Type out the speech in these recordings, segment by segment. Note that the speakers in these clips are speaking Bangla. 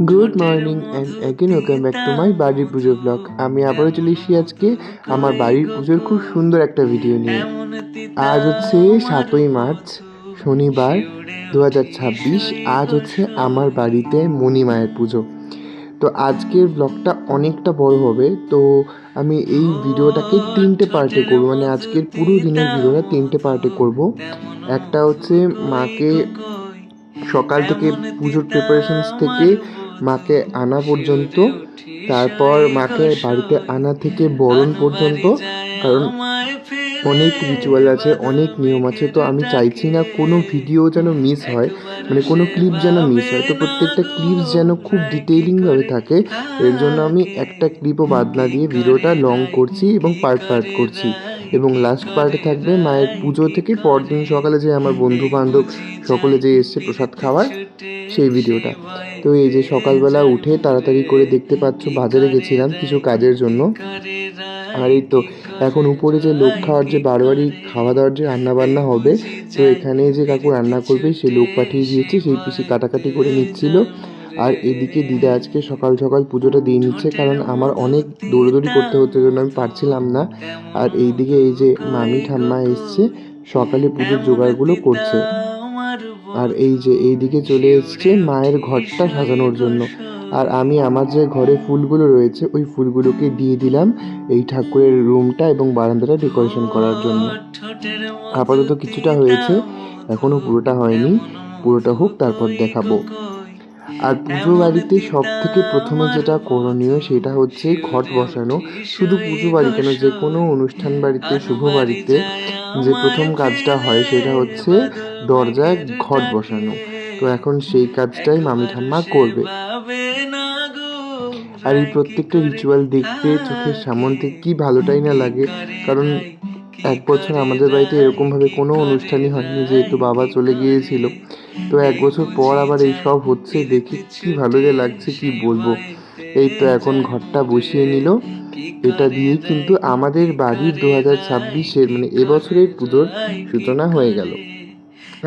Good morning and again welcome back to my বাড়ির পুজো ব্লগ। আমি আবারও চলে এসেছি আজকে আমার বাড়ির পুজোর খুব সুন্দর একটা ভিডিও নিয়ে। আজ হচ্ছে 7ই মার্চ, শনিবার 2026। আজ হচ্ছে আমার বাড়িতে মণিমায়ের পুজো। তো আজকের ব্লগটা অনেকটা বড় হবে, তো আমি এই ভিডিওটাকে 3টে পার্টে করবো। মানে আজকের পুরো দিনের ভিডিওটা 3টে পার্টে করব। একটা হচ্ছে মাকে সকাল থেকে পুজোর প্রিপারেশনস থেকে মাকে আনা পর্যন্ত, তারপর মাকে বাড়িতে আনা থেকে বরণ পর্যন্ত, কারণ অনেক রিচুয়াল আছে, অনেক নিয়ম আছে। তো আমি চাইছি না কোনো ভিডিও যেন মিস হয়, মানে কোনো ক্লিপ যেন মিস হয়। তো প্রত্যেকটা ক্লিপস যেন খুব ডিটেইলিংভাবে থাকে, এর জন্য আমি একটা ক্লিপও বাদ না দিয়ে ভিডিওটা লং করছি এবং পার্ট পার্ট করছি। এবং লাস্ট পার্টে থাকবে মায়ের পুজো থেকে পরদিন সকালে যে আমার বন্ধু বান্ধব সকলে যে এসছে প্রসাদ খাওয়ার, সেই ভিডিওটা। তো এই যে সকালবেলা উঠে তাড়াতাড়ি করে দেখতে পাচ্ছ বাজারে গেছিলাম কিছু কাজের জন্য। আর এই তো এখন উপরে যে লোক খাওয়ার যে বারবারই খাওয়া দাওয়ার যে রান্নাবান্না হবে, তো এখানে যে কাকু রান্না করবে সেই লোক পাঠিয়ে দিয়েছে, সেই পিসি কাটাকাটি করে নিচ্ছিল। আর এদিকে দিদা আজকে সকাল সকাল পুজোটা দিয়ে নিচ্ছে, কারণ আমার অনেক দৌড়দৌড়ি করতে হচ্ছে, জন্য আমি পারছিলাম না। আর এইদিকে এই যে মামি ঠাম্মা এসছে, সকালে পুজোর জোগাড়গুলো করছে। আর এই যে এইদিকে চলে এসছে মায়ের ঘরটা সাজানোর জন্য। আর আমি আমার যে ঘরে ফুলগুলো রয়েছে ওই ফুলগুলোকে দিয়ে দিলাম এই ঠাকুরের রুমটা এবং বারান্দাটা ডেকোরেশন করার জন্য। আপাতত কিছুটা হয়েছে, এখনো পুরোটা হয়নি, পুরোটা হোক তারপর দেখাবো। আর পুজো বাড়িতে সব থেকে প্রথমে যেটা করণীয় সেটা হচ্ছে ঘট বসানো। শুধু পুজো বাড়ি কেন, যে কোনো অনুষ্ঠান বাড়িতে, শুভ বাড়িতে যে প্রথম কাজটা হয় সেটা হচ্ছে দরজায় ঘট বসানো। তো এখন সেই কাজটাই মামি ঠাম্মা করবে। আর এই প্রত্যেকটা রিচুয়াল দেখতে চোখের সামনে থেকে কি ভালোটাই না লাগে, কারণ 1 বছর আমাদের বাড়িতে এরকমভাবে কোনো অনুষ্ঠানই হয়নি, যেহেতু বাবা চলে গিয়েছিল। তো 1 বছর পর আবার এই সব হচ্ছে দেখে কি ভালো যে লাগছে কি বলবো। এই তো এখন ঘরটা বসিয়ে নিল, এটা দিয়েই কিন্তু আমাদের বাড়ির 2026-এর মানে এবছরের পুজোর সূচনা হয়ে গেল।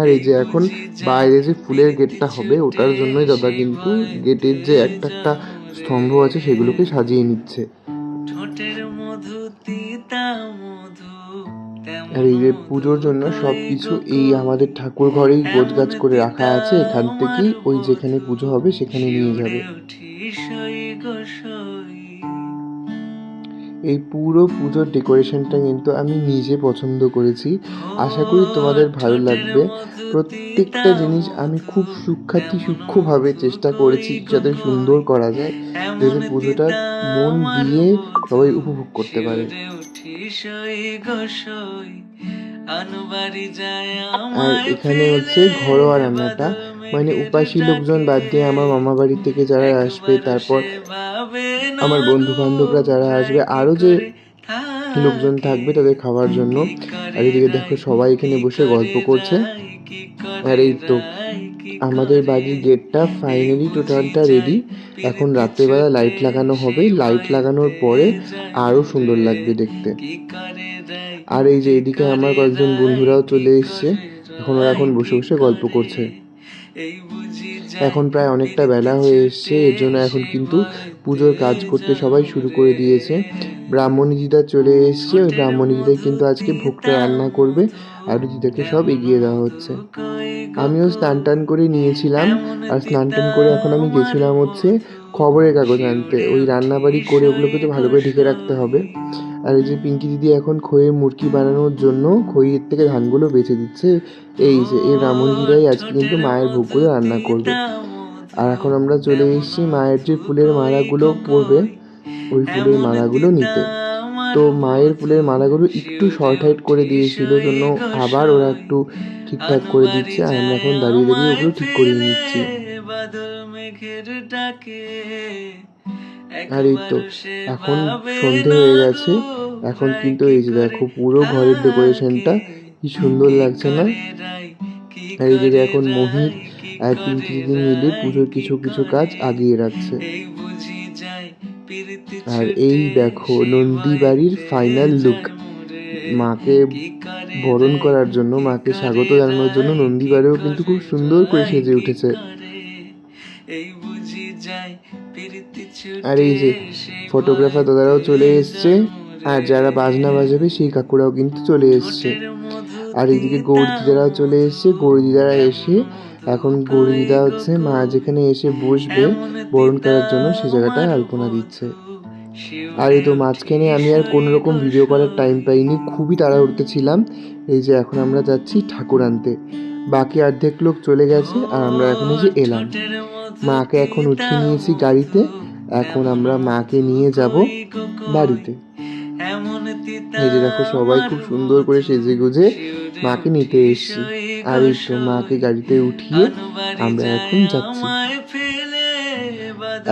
আর এই যে এখন বাইরে যে ফুলের গেটটা হবে ওটার জন্যই দাদা কিন্তু গেটের যে একটা একটা স্তম্ভ আছে সেগুলোকে সাজিয়ে নিচ্ছে। আর এই যে পুজোর জন্য সব কিছু এই আমাদের ঠাকুর ঘরেই গোছগাছ করে রাখা আছে, এখান থেকেই ওই যেখানে পুজো হবে সেখানে নিয়ে যাবে। এই পুরো পুজোর ডেকোরেশনটা কিন্তু আমি নিজে পছন্দ করেছি, আশা করি তোমাদের ভালো লাগবে। প্রত্যেকটা জিনিস আমি খুব সূক্ষ্মভাবে চেষ্টা করেছি যাতে সুন্দর করা যায়, যাতে পুজোটা মন দিয়ে সবাই উপভোগ করতে পারে। আর এখানে হচ্ছে ঘরোয়া রান্নাটা, মানে উপাসী লোকজন বাদ দিয়ে আমার মামা বাড়ি থেকে যারা আসবে, তারপর আমার বন্ধু বান্ধবরা যারা আসবে, আরও যে লোকজন থাকবে তাদের খাওয়ার জন্য। আর এদিকে দেখো সবাই এখানে বসে গল্প করছে। আর এই তো আমাদের বাড়ির গেটটা ফাইনালি টোটালটা রেডি। এখন রাত্রেবেলা লাইট লাগানো হবে, লাইট লাগানোর পরে আরও সুন্দর লাগবে দেখতে। আর এই যে এদিকে আমার কয়েকজন বন্ধুরাও চলে এসছে, এখন বসে বসে গল্প করছে। এখন প্রায় অনেকটা বেলা হয়ে এসছে, এর জন্য এখন কিন্তু পুজোর কাজ করতে সবাই শুরু করে দিয়েছে। ব্রাহ্মণী দিদা চলে এসছে, ওই ব্রাহ্মণী দিদাই কিন্তু আজকে ভোগটা রান্না করবে, আর দিদাকে সব এগিয়ে দেওয়া হচ্ছে। আমিও স্নান টান করে নিয়েছিলাম, আর স্নান টান করে এখন আমি গেছিলাম হচ্ছে খবরের কাগজ আনতে। ওই রান্নাবাড়ি করে ওগুলোকে তো ভালো করে ঢেকে রাখতে হবে। আর এই যে পিঙ্কি দিদি এখন খইয়ের মুরকি বানানোর জন্য খইয়ের থেকে ধানগুলো বেছে দিচ্ছে। এই যে এই ব্রাহ্মণ দিদাই আজকে কিন্তু মায়ের ভোগগুলো রান্না করবে। আর এখন আমরা চলে এসেছি মায়ের যে ফুলের মালাগুলো পরবে ওই ফুলের মালাগুলো নিতে। তো মায়ের ফুলের মালাগুলো একটু শর্ট হাইট করে দিয়েছিল, জন্য আবার ওরা একটু ঠিকঠাক করে দিচ্ছে, আর আমরা এখন দাঁড়িয়ে দাঁড়িয়ে ওগুলো ঠিক করিয়ে নিচ্ছি। আর এই তো এখন সন্ধে হয়ে গেছে, এখন কিন্তু এই যে দেখো পুরো ঘরের ডেকোরেশনটা কি সুন্দর লাগছে না। আর এই যে এখন মোহিত আর পিঙ্কি দিদি মিলে পুজোর কিছু কিছু কাজ আগিয়ে রাখছে। আর এই দেখো নন্দী বাড়ির ফাইনাল লুক, মাকে বরণ করার জন্য, মাকে স্বাগত জানানোর জন্য নন্দী বাড়িও কিন্তু খুব সুন্দর করে সেজে উঠেছে। আর এই যে ফটোগ্রাফার দাদারাও চলে এসছে, আর যারা বাজনা বাজাবে সেই কাকুরাও কিন্তু চলে এসছে। আর এইদিকে গৌরী দিদারাও চলে এসছে। গৌরী দিদারা এসে এখন গৌরী দিদা হচ্ছে মা যেখানে এসে বসবে বরণ করার জন্য সে জায়গাটায় আলপনা দিচ্ছে। আর এই তো মাঝখানে আমি আর কোনো রকম ভিডিও করার টাইম পাইনি, খুবই তাড়াহুড়োতে ছিলাম। এই যে এখন আমরা যাচ্ছি ঠাকুর আনতে, বাকি অর্ধেক লোক চলে গেছে আর আমরা এখন এই যে এলাম। মাকে এখন উঠিয়ে নিয়েছি গাড়িতে, এখন আমরা মাকে নিয়ে যাব বাড়িতে। এই যে দেখো সবাই খুব সুন্দর করে সেজে গুজে মাকে নিতে এসছি। আর এই তো মাকে গাড়িতে উঠিয়ে আমরা এখন যাচ্ছি।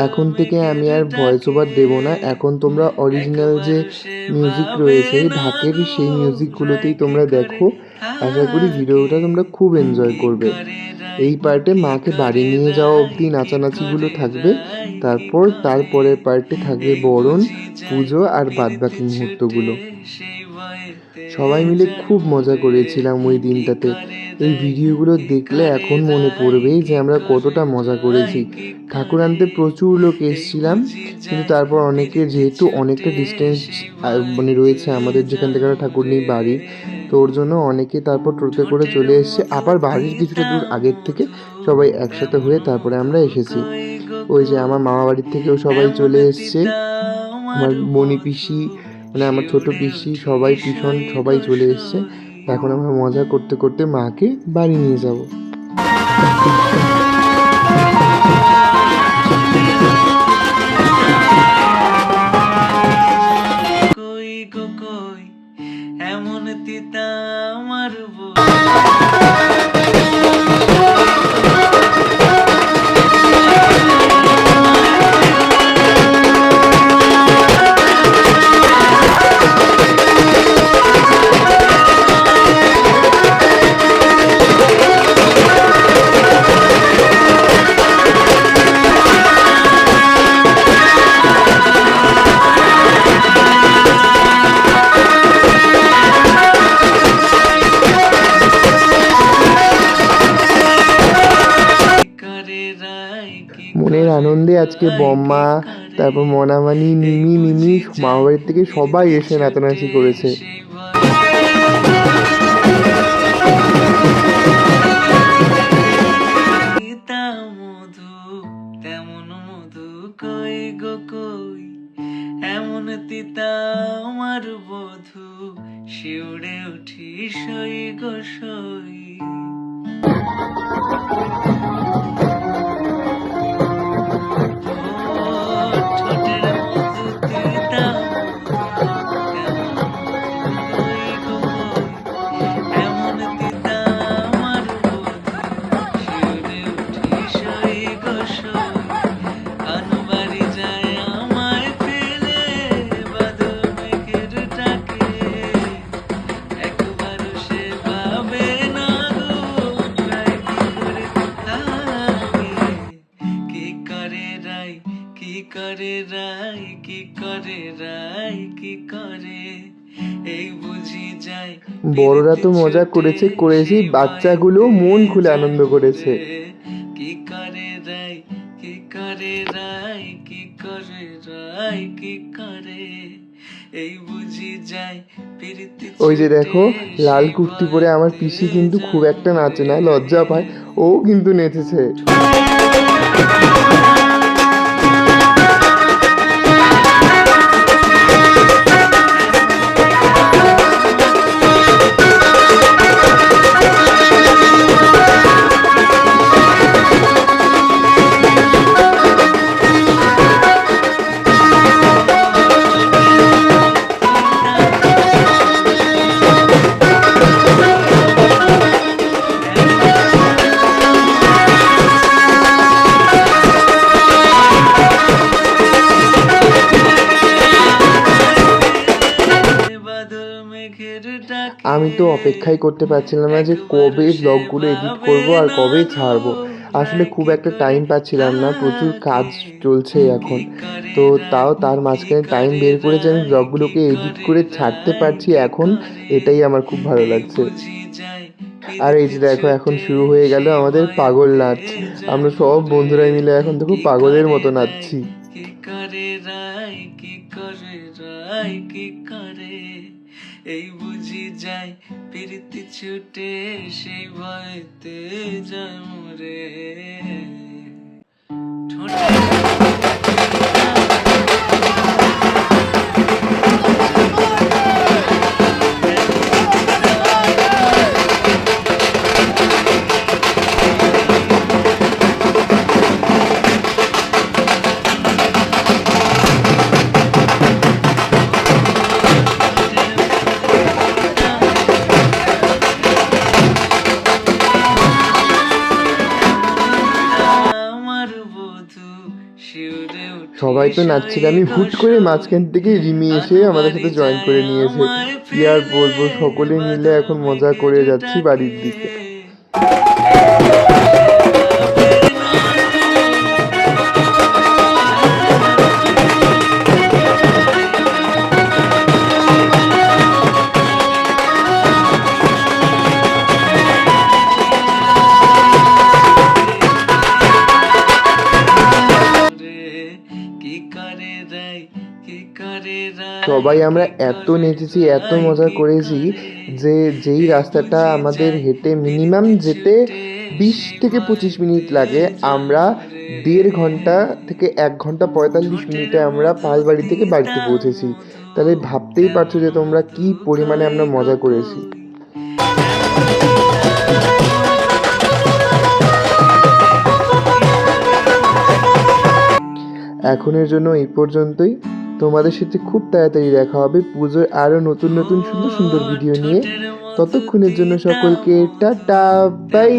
এখন থেকে আমি আর ভয়েস ওভার দেবো না, এখন তোমরা অরিজিনাল যে মিউজিক রয়েছে ঢাকের সেই মিউজিকগুলোতেই তোমরা দেখো। আশা করি ভিডিওটা তোমরা খুব এনজয় করবে। এই পার্টে মাকে বাড়ি নিয়ে যাওয়া অবধি নাচানাচিগুলো থাকবে, তারপরের পার্টে থাকবে বরণ, পুজো আর বাদবাকি মুহূর্তগুলো। সবাই মিলে খুব মজা করেছিলাম ওই দিনটাতে। এই ভিডিওগুলো দেখলে এখন মনে পড়বে যে আমরা কতটা মজা করেছি। ঠাকুর আনতে প্রচুর লোক এসেছিলাম, কিন্তু তারপর যেহেতু অনেকটা ডিস্টেন্স মানে রয়েছে আমাদের যেখান থেকে ঠাকুর নিয়ে বাড়ির, তো ওর জন্য অনেকে তারপর টোটোতে করে চলে এসছে। আবার বাড়ির কিছুটা দূর আগের থেকে সবাই একসাথে হয়ে তারপরে আমরা এসেছি। ওই যে আমার মামা বাড়ির থেকেও সবাই চলে এসছে, আমার মনি পিসি মানে আমার ছোট পিসি সবাই পিছন সবাই চলে এসছে। এখন আমরা মজা করতে করতে মাকে বাড়ি নিয়ে যাব। এমন তিতা মারব মনের আনন্দে আজকে বম্মা, তারপর মনামানি, মিমি মামাবাড়ির থেকে সবাই এসে নাচানাচি করেছে। এমন তিতা আমার বধূ শিউরে উঠি সই গো সই। বড়রা তো মজা করেছি, বাচ্চাগুলো মন খুলে আনন্দ করেছে। ওই যে দেখো লাল কুর্তি পরে আমার পিসি কিন্তু খুব একটা নাচে না, লজ্জা পায়, ও কিন্তু নেচেছে। আমি তো অপেক্ষাই করতে পারছিলাম না যে কবে ব্লগগুলো এডিট করব আর কবে ছাড়বো। আসলে খুব একটা টাইম পাচ্ছিলাম না, প্রচুর কাজ চলছে এখন। তো তার মাঝখানে টাইম বের করে যে আমি ব্লগগুলোকে এডিট করে ছাড়তে পারছি এখন, এটাই আমার খুব ভালো লাগছে। আর এই যে দেখো এখন শুরু হয়ে গেল আমাদের পাগল নাচ। আমরা সব বন্ধুরাই মিলে এখন দেখো পাগলের মতো নাচছি। কি করে রাই কি করে রাই কি করে এই বুঝি যায় প্রীতি ছুটে সেই ভয়তে যায় মরে সবাই তো নাচছিল, আমি হুট করে মাঝখান থেকে রিমি এসে আমাদের সাথে জয়েন করে নিয়েছে। কি আর বলবো, সকলে মিলে এখন মজা করে যাচ্ছি বাড়ির দিকে। সবাই আমরা এত নেচেছি, এত মজা করেছি যে যেই রাস্তাটা আমাদের হেঁটে মিনিমাম যেতে 20 থেকে 25 মিনিট লাগে, আমরা 1.5 ঘন্টা থেকে 1 ঘন্টা 45 মিনিটে আমরা পালবাড়ি থেকে বাড়িতে পৌঁছেছি। তাহলে ভাবতেই পারছো যে তোমরা কি পরিমাণে আমরা মজা করেছি। এখনের জন্য এই পর্যন্তই। তোমাদের সাথে খুব তাড়াতাড়ি দেখা হবে পুজোর আরো নতুন নতুন সুন্দর সুন্দর ভিডিও নিয়ে। ততক্ষণের জন্য সকলকে টাটা বাই।